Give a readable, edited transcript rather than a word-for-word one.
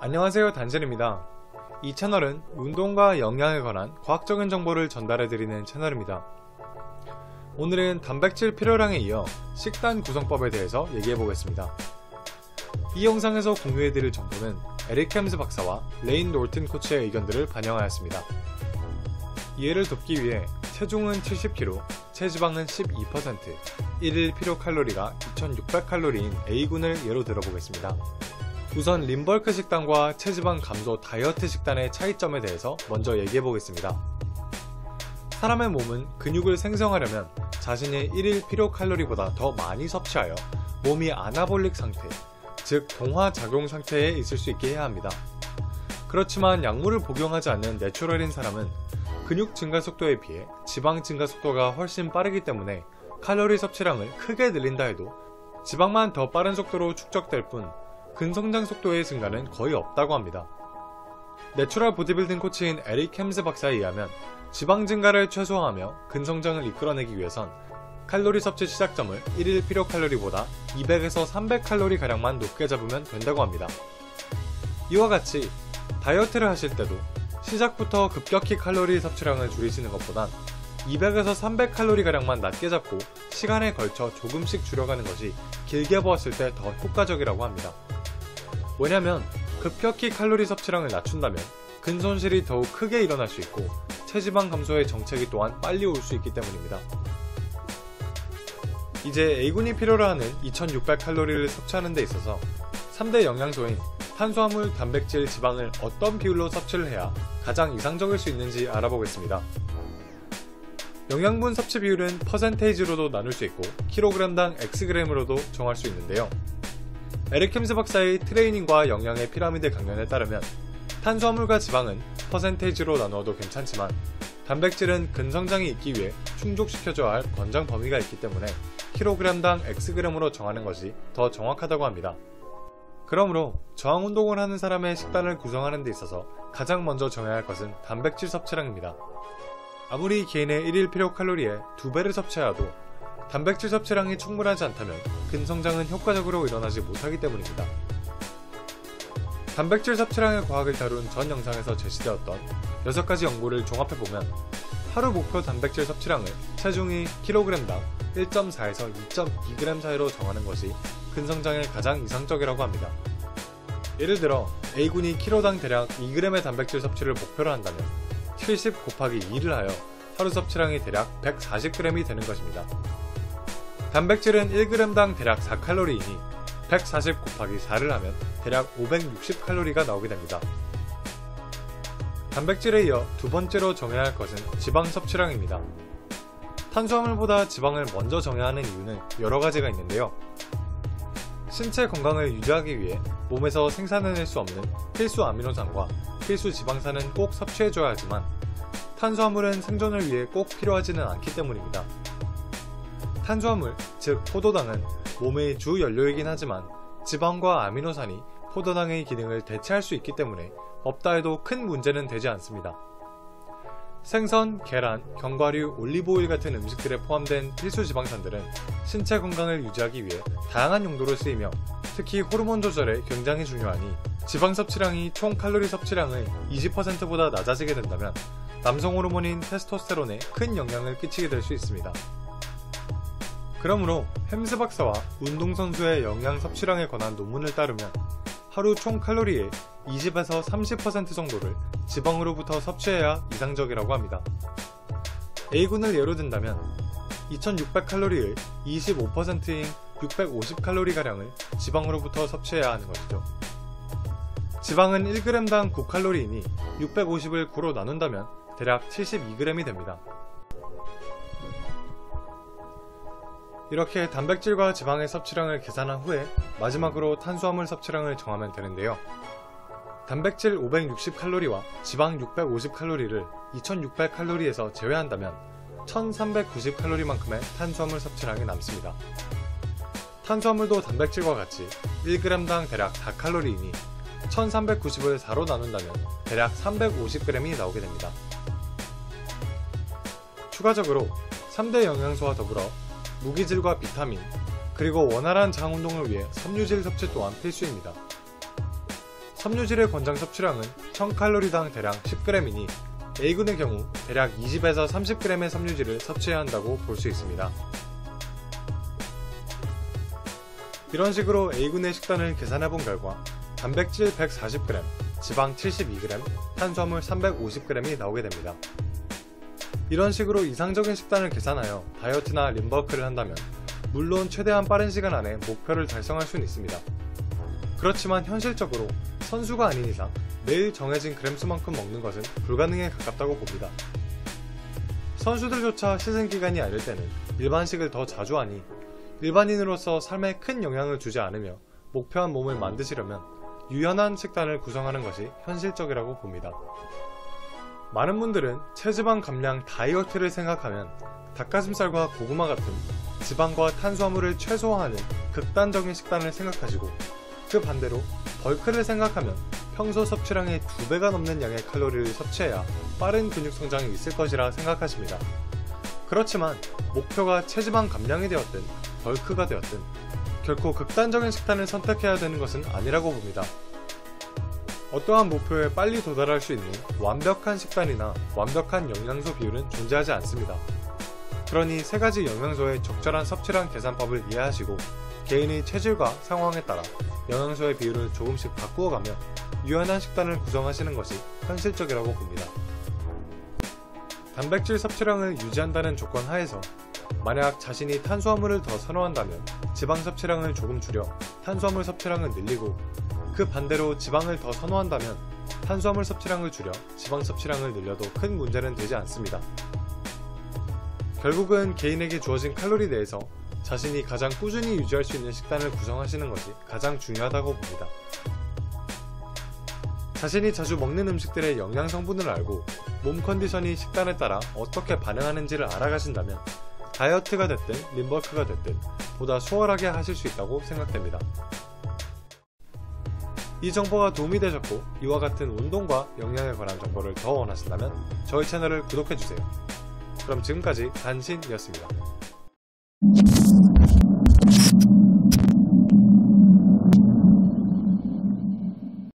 안녕하세요, 단진입니다. 이 채널은 운동과 영양에 관한 과학적인 정보를 전달해드리는 채널입니다. 오늘은 단백질 필요량에 이어 식단 구성법에 대해서 얘기해보겠습니다. 이 영상에서 공유해드릴 정보는 에릭 햄스 박사와 레인 놀튼 코치의 의견들을 반영하였습니다. 이해를 돕기 위해 체중은 70kg, 체지방은 12%, 1일 필요칼로리가 2600칼로리인 A군을 예로 들어보겠습니다. 우선 림벌크 식단과 체지방 감소 다이어트 식단의 차이점에 대해서 먼저 얘기해보겠습니다. 사람의 몸은 근육을 생성하려면 자신의 1일 필요칼로리보다 더 많이 섭취하여 몸이 아나볼릭 상태, 즉 동화작용 상태에 있을 수 있게 해야 합니다. 그렇지만 약물을 복용하지 않는 내추럴인 사람은 근육 증가 속도에 비해 지방 증가 속도가 훨씬 빠르기 때문에 칼로리 섭취량을 크게 늘린다 해도 지방만 더 빠른 속도로 축적될 뿐 근성장 속도의 증가는 거의 없다고 합니다. 내추럴 보디빌딩 코치인 에릭 햄스 박사에 의하면 지방 증가를 최소화하며 근성장을 이끌어내기 위해선 칼로리 섭취 시작점을 1일 필요칼로리보다 200에서 300칼로리 가량만 높게 잡으면 된다고 합니다. 이와 같이 다이어트를 하실 때도 시작부터 급격히 칼로리 섭취량을 줄이시는 것보단 200에서 300칼로리 가량만 낮게 잡고 시간에 걸쳐 조금씩 줄여가는 것이 길게 보았을 때 더 효과적이라고 합니다. 왜냐면 급격히 칼로리 섭취량을 낮춘다면 근손실이 더욱 크게 일어날 수 있고 체지방 감소의 정체기 또한 빨리 올 수 있기 때문입니다. 이제 A군이 필요로 하는 2600칼로리를 섭취하는 데 있어서 3대 영양소인 탄수화물, 단백질, 지방을 어떤 비율로 섭취를 해야 가장 이상적일 수 있는지 알아보겠습니다. 영양분 섭취 비율은 퍼센테이지로도 나눌 수 있고 킬로그램당 X그램으로도 정할 수 있는데요. 에릭 햄스 박사의 트레이닝과 영양의 피라미드 강연에 따르면 탄수화물과 지방은 퍼센테이지로 나누어도 괜찮지만 단백질은 근성장이 있기 위해 충족시켜줘야 할 권장 범위가 있기 때문에 킬로그램당 X그램으로 정하는 것이 더 정확하다고 합니다. 그러므로 저항운동을 하는 사람의 식단을 구성하는 데 있어서 가장 먼저 정해야 할 것은 단백질 섭취량입니다. 아무리 개인의 1일 필요칼로리의 2배를 섭취해도 단백질 섭취량이 충분하지 않다면 근성장은 효과적으로 일어나지 못하기 때문입니다. 단백질 섭취량의 과학을 다룬 전 영상에서 제시되었던 6가지 연구를 종합해보면 하루 목표 단백질 섭취량을 체중이 kg당 1.4에서 2.2g 사이로 정하는 것이 근성장에 가장 이상적이라고 합니다. 예를 들어 A군이 kg당 대략 2g의 단백질 섭취를 목표로 한다면 70 곱하기 2를 하여 하루 섭취량이 대략 140g이 되는 것입니다. 단백질은 1g당 대략 4칼로리이니 140 곱하기 4를 하면 대략 560칼로리가 나오게 됩니다. 단백질에 이어 두 번째로 정해야 할 것은 지방 섭취량입니다. 탄수화물보다 지방을 먼저 정해야 하는 이유는 여러 가지가 있는데요. 신체 건강을 유지하기 위해 몸에서 생산해낼 수 없는 필수 아미노산과 필수 지방산은 꼭 섭취해줘야 하지만 탄수화물은 생존을 위해 꼭 필요하지는 않기 때문입니다. 탄수화물, 즉 포도당은 몸의 주 연료이긴 하지만 지방과 아미노산이 포도당의 기능을 대체할 수 있기 때문에 없다 해도 큰 문제는 되지 않습니다. 생선, 계란, 견과류, 올리브오일 같은 음식들에 포함된 필수 지방산들은 신체 건강을 유지하기 위해 다양한 용도로 쓰이며 특히 호르몬 조절에 굉장히 중요하니 지방 섭취량이 총 칼로리 섭취량의 20%보다 낮아지게 된다면 남성 호르몬인 테스토스테론에 큰 영향을 끼치게 될 수 있습니다. 그러므로 햄스 박사와 운동선수의 영양 섭취량에 관한 논문을 따르면 하루 총 칼로리의 20에서 30% 정도를 지방으로부터 섭취해야 이상적이라고 합니다. A군을 예로 든다면 2600칼로리의 25%인 650칼로리가량을 지방으로부터 섭취해야 하는 것이죠. 지방은 1g당 9칼로리이니 650을 9로 나눈다면 대략 72g이 됩니다. 이렇게 단백질과 지방의 섭취량을 계산한 후에 마지막으로 탄수화물 섭취량을 정하면 되는데요. 단백질 560칼로리와 지방 650칼로리를 2600칼로리에서 제외한다면 1390칼로리만큼의 탄수화물 섭취량이 남습니다. 탄수화물도 단백질과 같이 1g당 대략 4칼로리이니 1390을 4로 나눈다면 대략 350g이 나오게 됩니다. 추가적으로 3대 영양소와 더불어 무기질과 비타민, 그리고 원활한 장 운동을 위해 섬유질 섭취 또한 필수입니다. 섬유질의 권장 섭취량은 1000칼로리당 대략 10g이니 A군의 경우 대략 20에서 30g의 섬유질을 섭취해야 한다고 볼 수 있습니다. 이런 식으로 A군의 식단을 계산해본 결과 단백질 140g, 지방 72g, 탄수화물 350g이 나오게 됩니다. 이런 식으로 이상적인 식단을 계산하여 다이어트나 림버크를 한다면 물론 최대한 빠른 시간 안에 목표를 달성할 수는 있습니다. 그렇지만 현실적으로 선수가 아닌 이상 매일 정해진 그램수만큼 먹는 것은 불가능에 가깝다고 봅니다. 선수들조차 시즌기간이 아닐 때는 일반식을 더 자주 하니 일반인으로서 삶에 큰 영향을 주지 않으며 목표한 몸을 만드시려면 유연한 식단을 구성하는 것이 현실적이라고 봅니다. 많은 분들은 체지방 감량 다이어트를 생각하면 닭가슴살과 고구마 같은 지방과 탄수화물을 최소화하는 극단적인 식단을 생각하시고, 그 반대로 벌크를 생각하면 평소 섭취량의 2배가 넘는 양의 칼로리를 섭취해야 빠른 근육 성장이 있을 것이라 생각하십니다. 그렇지만 목표가 체지방 감량이 되었든 벌크가 되었든 결코 극단적인 식단을 선택해야 되는 것은 아니라고 봅니다. 어떠한 목표에 빨리 도달할 수 있는 완벽한 식단이나 완벽한 영양소 비율은 존재하지 않습니다. 그러니 세 가지 영양소의 적절한 섭취량 계산법을 이해하시고 개인의 체질과 상황에 따라 영양소의 비율을 조금씩 바꾸어가며 유연한 식단을 구성하시는 것이 현실적이라고 봅니다. 단백질 섭취량을 유지한다는 조건 하에서 만약 자신이 탄수화물을 더 선호한다면 지방 섭취량을 조금 줄여 탄수화물 섭취량을 늘리고, 그 반대로 지방을 더 선호한다면 탄수화물 섭취량을 줄여 지방 섭취량을 늘려도 큰 문제는 되지 않습니다. 결국은 개인에게 주어진 칼로리 내에서 자신이 가장 꾸준히 유지할 수 있는 식단을 구성하시는 것이 가장 중요하다고 봅니다. 자신이 자주 먹는 음식들의 영양 성분을 알고 몸 컨디션이 식단에 따라 어떻게 반응하는지를 알아가신다면 다이어트가 됐든 림버크가 됐든 보다 수월하게 하실 수 있다고 생각됩니다. 이 정보가 도움이 되셨고 이와 같은 운동과 영양에 관한 정보를 더 원하신다면 저희 채널을 구독해주세요. 그럼 지금까지 단신이었습니다.